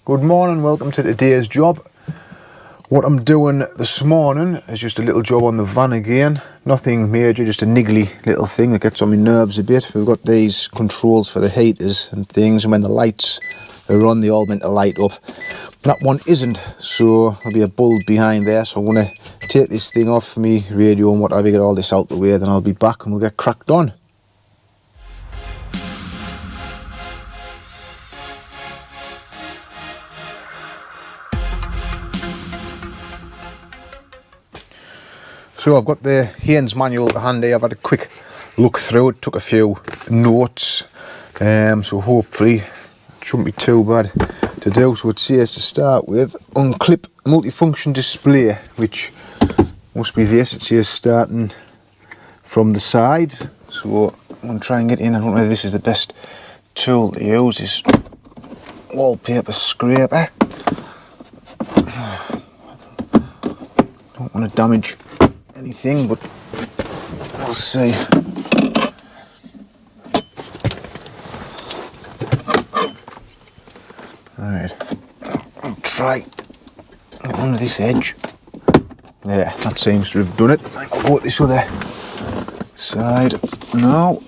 Good morning, welcome to today's job. What I'm doing this morning is just a little job on the van again. Nothing major, just a niggly little thing that gets on my nerves a bit. We've got these controls for the heaters and things, and when the lights are on, they all meant to light up. That one isn't, so there'll be a bulb behind there, so I'm going to take this thing off me radio and whatever, get all this out the way, then I'll be back and we'll get cracked on. So I've got the Haynes manual to hand here. I've had a quick look through it, took a few notes, so hopefully it shouldn't be too bad to do. So it says to start with, unclip multifunction display, which must be this. It says starting from the side, so I'm going to try and get in. I don't know if this is the best tool to use, this wallpaper scraper. Don't want to damage anything, but we'll see. Alright, I'll try get under this edge. Yeah, that seems to have done it. I'll go to this other side now.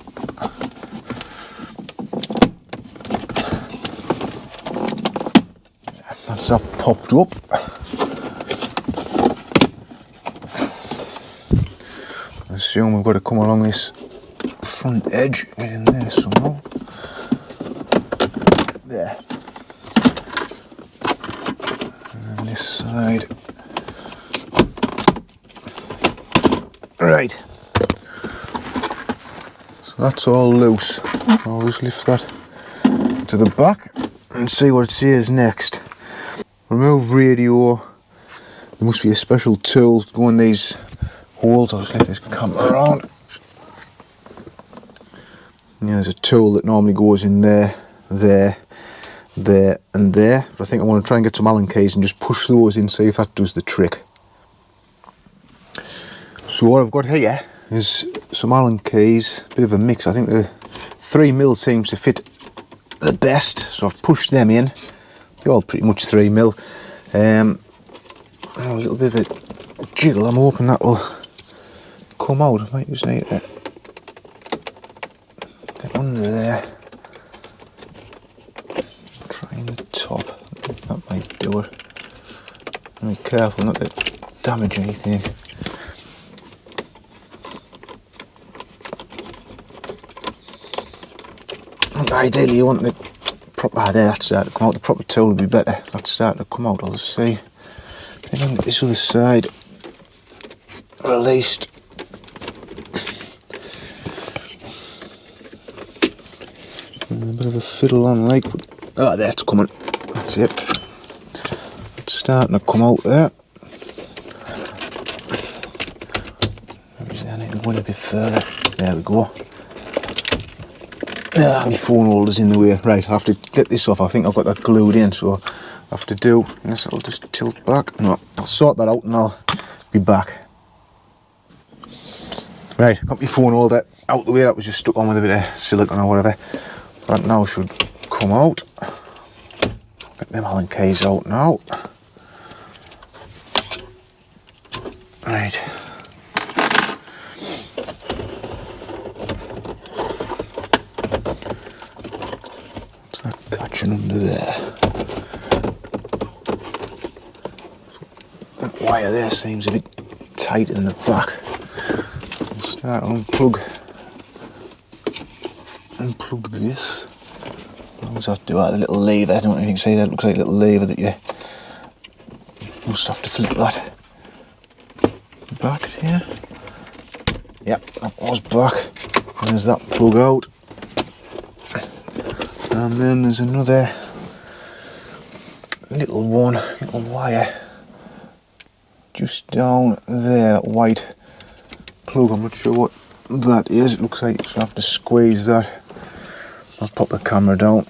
That's that popped up. I assume we've got to come along this front edge, get in there somehow. There. And then this side. Right. So that's all loose. I'll just lift that to the back and see what it says next. Remove radio. There must be a special tool to go in these holes. I'll just let this come around. Yeah, there's a tool that normally goes in there, there, there and there, but I think I want to try and get some Allen keys and just push those in, see if that does the trick. So what I've got here is some Allen keys, a bit of a mix. I think the 3mm seems to fit the best, so I've pushed them in. They're all pretty much 3mm. A little bit of a jiggle, I'm hoping that'll come out. I might just need to get under there. Trying the top, that might do it. Be careful not to damage anything. Ideally you want the proper, there, that's starting to come out. The proper tool would be better. That's starting to come out, I'll see. Then get this other side released. And a bit of a fiddle on like, oh, there it's coming. That's it. It's starting to come out there. I need to go in a bit further. There we go. Ah, my phone holder's in the way. Right, I have to get this off. I think I've got that glued in, so I have to do this. I'll just tilt back. No, I'll sort that out and I'll be back. Right, got my phone holder out the way. That was just stuck on with a bit of silicone or whatever. That now should come out. Get them Allen keys out now. Right. Catching under there. That wire there seems a bit tight in the back. I'll start to unplug this. What does that do? The little lever. I don't know if you can see that. It looks like a little lever that you must have to flip that back here. Yep, that was back. And there's that plug out. And then there's another little wire just down there, that white plug. I'm not sure what that is. It looks like you have to squeeze that. I'll pop the camera down.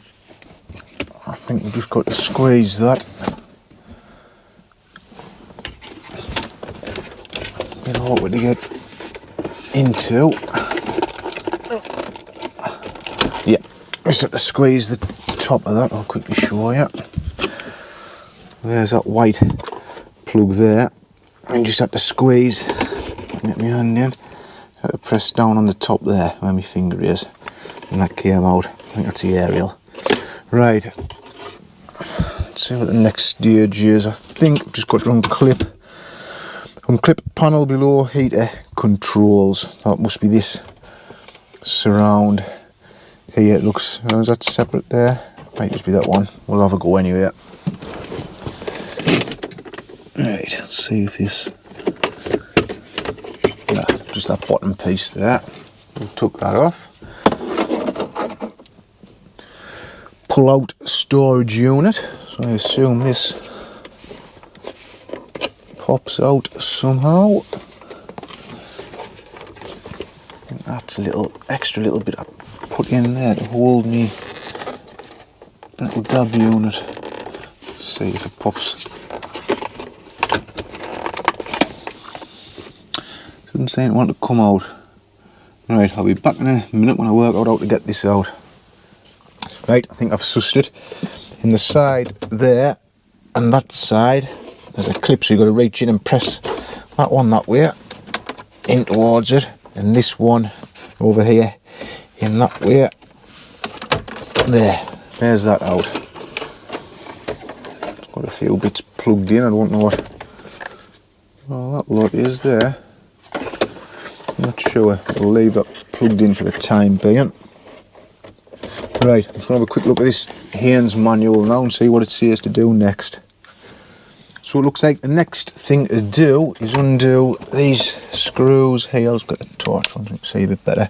I think we've just got to squeeze that. Bit awkward to get into. Yeah, just have to squeeze the top of that. I'll quickly show you. There's that white plug there. And just have to squeeze, get my hand in, have to press down on the top there where my finger is, and that came out. I think that's the aerial. Right, let's see what the next stage is. I think I've just got to unclip panel below heater controls. That must be this surround here. It looks, is that separate there? Might just be that one. We'll have a go anyway. Right, let's see if this, just that bottom piece there, we took that off. Pull out storage unit, so I assume this pops out somehow. And that's a little extra little bit I put in there to hold me little dab unit. Let's see if it pops. Doesn't seem to want to come out. Right, I'll be back in a minute when I work out how to get this out. Right, I think I've sussed it. In the side there and that side, there's a clip, so you've got to reach in and press that one that way in towards it, and this one over here in that way. There's that out. It's got a few bits plugged in. I don't know what all that lot is there. Not sure. We'll leave that plugged in for the time being. Right, I'm just going to have a quick look at this Haynes manual now and see what it says to do next. So it looks like the next thing to do is undo these screws here. I've got the torch on so you can see a bit better.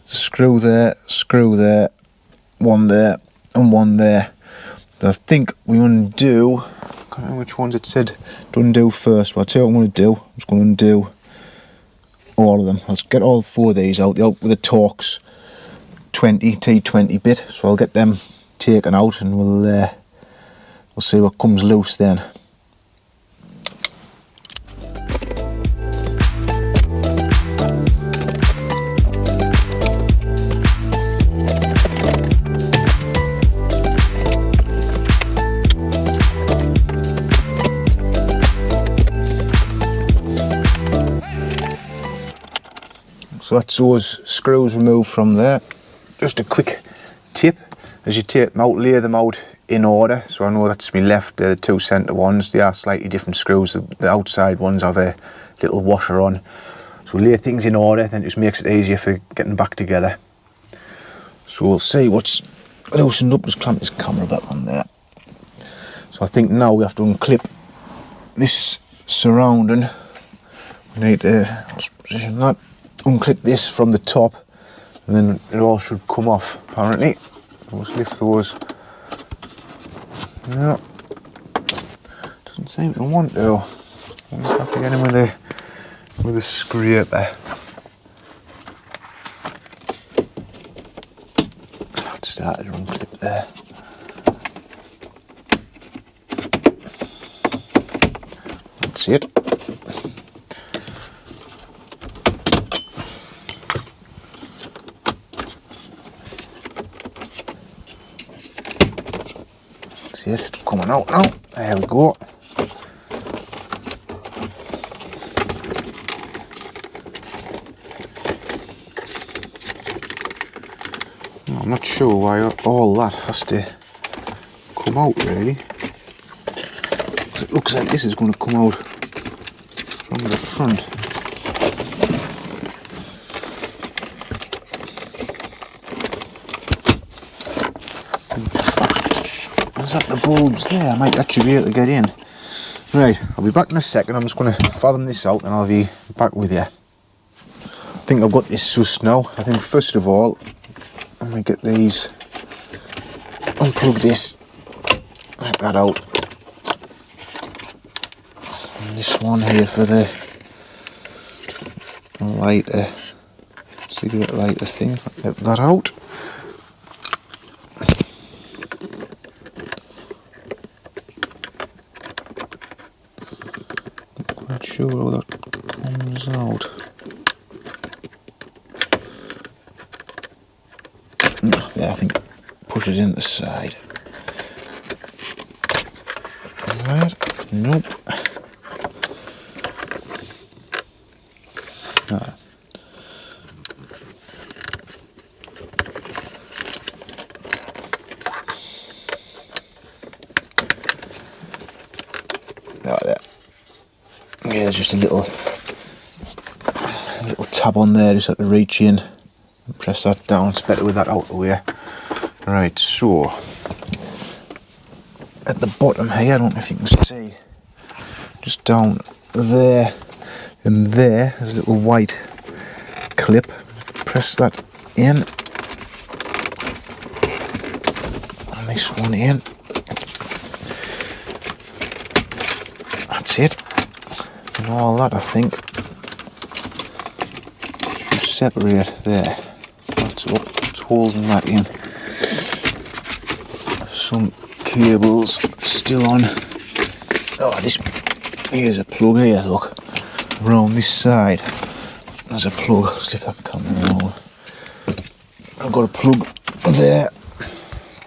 It's a screw there, one there, and one there. So I think we undo, I can't remember which ones it said to undo first, but I'll tell you what I'm going to do. I'm just going to undo all of them. Let's get all four of these out with the Torx T20 bit, so I'll get them taken out and we'll see what comes loose then. So that's those screws removed from there. Just a quick tip, as you take them out, lay them out in order. So I know that's me left, the two centre ones, they are slightly different screws. The outside ones have a little washer on. So lay things in order, then it just makes it easier for getting back together. So we'll see what's loosened up. Just clamp this camera back on there. So I think now we have to unclip this surrounding. We need to position that, unclip this from the top, and then it all should come off apparently. We'll just lift those. No, doesn't seem to want to. We'll have to get in with a scraper. That started to unclip there. That's it. See it coming out now. There we go. I'm not sure why all that has to come out really. It looks like this is going to come out from the front. Is that the bulbs there? I might actually be able to get in. Right, I'll be back in a second. I'm just going to fathom this out and I'll be back with you. I think I've got this sussed now. I think first of all, I'm going to get these, unplug this, like that out. And this one here for the lighter, cigarette lighter thing. Get that out. Not sure how that comes out. Yeah, I think push it in the side. Right, nope. Ah. Like that. Yeah, there's just a little tab on there, just have to reach in and press that down. It's better with that out of the way. Right, so at the bottom here, I don't know if you can see, just down there and there's a little white clip. Press that in, and this one in. That's it. And all that, I think, should separate there. That's up, it's holding that in. Some cables still on. Oh, here's a plug here, look. Around this side, there's a plug. Let's lift that camera over. I've got a plug there,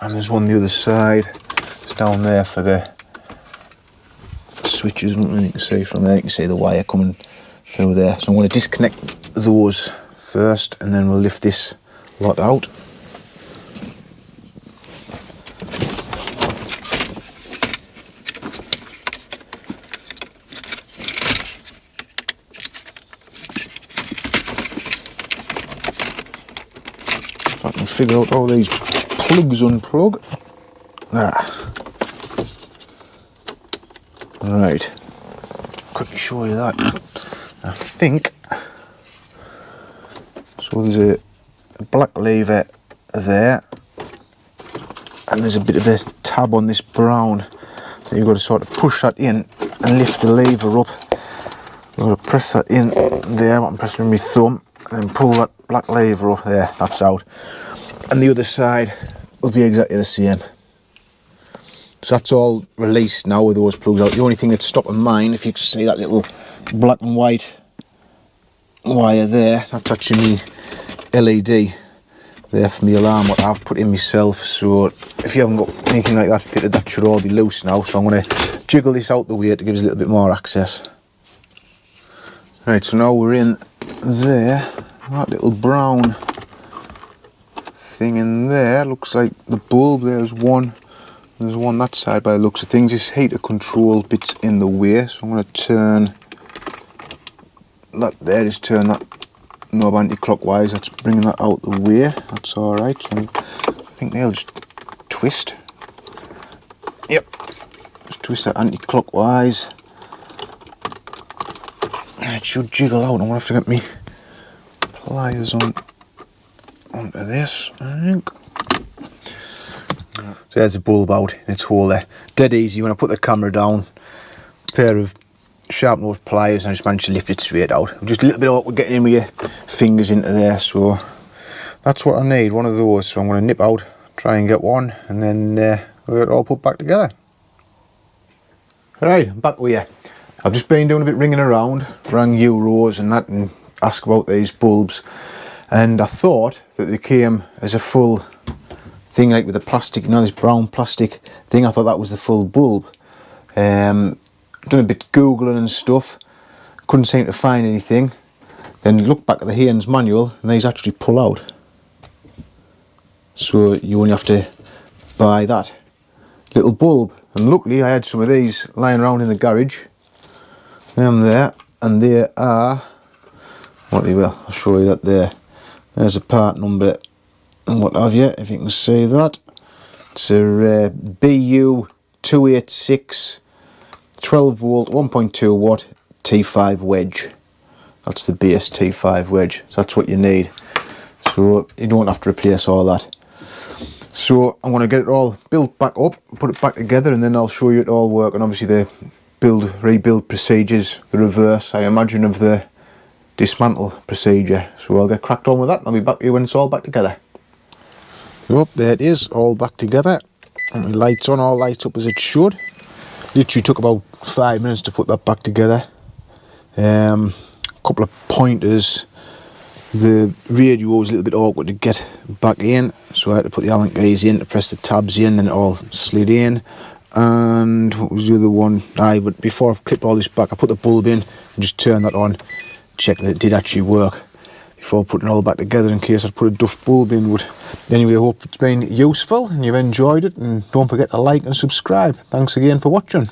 and there's one on the other side. It's down there for the switches. You can see from there, you can see the wire coming through there. So I'm going to disconnect those first, and then we'll lift this lot out. If I can figure out how these plugs unplug. Right, quickly show you that. I think so. There's a black lever there, and there's a bit of a tab on this brown that you've got to sort of push that in and lift the lever up. You've got to press that in there. I'm pressing with my thumb, and then pull that black lever up there. That's out, and the other side will be exactly the same. So that's all released now with those plugs out. The only thing that's stopping mine, if you can see that little black and white wire there, that's actually my LED there for my alarm, what I've put in myself. So if you haven't got anything like that fitted, that should all be loose now. So I'm going to jiggle this out the way to give us a little bit more access. Right, so now we're in there. That little brown thing in there looks like the bulb. There's one. There's one that side by the looks of things. This heater control bit's in the way, so I'm going to turn that there, just turn that knob anti-clockwise. That's bringing that out the way. That's alright. So I think they'll just twist. Yep. Just twist that anti-clockwise. And it should jiggle out. I'm going to have to get me pliers onto this, I think. So there's a bulb out in its hole there. Dead easy when I put the camera down. Pair of sharp nose pliers, and I just managed to lift it straight out. Just a little bit awkward getting in with your fingers into there, so that's what I need, one of those. So I'm going to nip out, try and get one, and then we'll get it all put back together. Right, I'm back with you. I've just been doing a bit ringing around, rang Euros and that, and asked about these bulbs, and I thought that they came as a full thing, like with the plastic, you know, this brown plastic thing. I thought that was the full bulb. Done a bit googling and stuff, couldn't seem to find anything. Then look back at the Haynes manual, and these actually pull out. So you only have to buy that little bulb. And luckily I had some of these lying around in the garage. Them there, and they are what they will. I'll show you that there. There's a part number and what have you, if you can see that. It's a BU286 12 volt 1.2 watt T5 wedge. That's the base T5 wedge, so that's what you need. So you don't have to replace all that. So I'm going to get it all built back up, put it back together, and then I'll show you it all work. And obviously the rebuild procedures, the reverse, I imagine, of the dismantle procedure. So I'll get cracked on with that, and I'll be back to you when it's all back together. So there it is, all back together, and the lights on, all lights up as it should. Literally took about 5 minutes to put that back together. Couple of pointers. The radio was a little bit awkward to get back in, so I had to put the Allen keys in to press the tabs in, then it all slid in. and what was the other one? But before I clipped all this back, I put the bulb in and just turned that on, check that it did actually work before putting it all back together in case I'd put a duff bulb in. But anyway, I hope it's been useful and you've enjoyed it, and don't forget to like and subscribe. Thanks again for watching.